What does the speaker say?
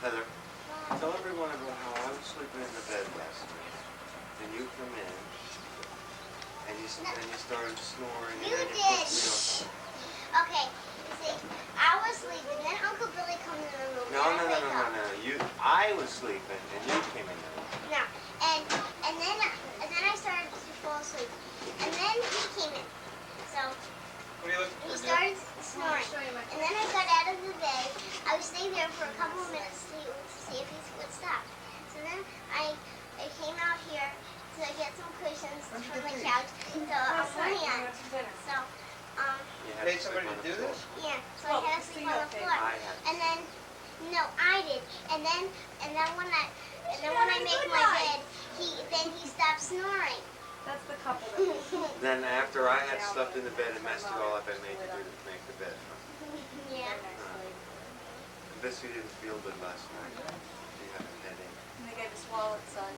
Heather, tell everyone about how I was sleeping in the bed last night, and you come in, and you started snoring, and You then you did. put me on. Okay, you see, I was sleeping, then Uncle Billy comes in the room. No, then no, I no, wake no, no, up. no. I was sleeping, and you came in the room. No, and then I started to fall asleep, and then he came in. So What are you looking he for, started snoring, and then I got out of the bed. I was staying there for a couple of minutes to see if he would stop. So then I came out here to get some cushions from the couch. So I'm laying on. So You had Paid to sleep somebody on to the do floor. this? yeah, so I had to sleep on the floor. I had to. And then no, I did. And then when I make my bed, he stopped snoring. That's the couple that Then after I had slept in the bed and messed it all up, I made you do to make the bed. Yeah. I guess you didn't feel good last night.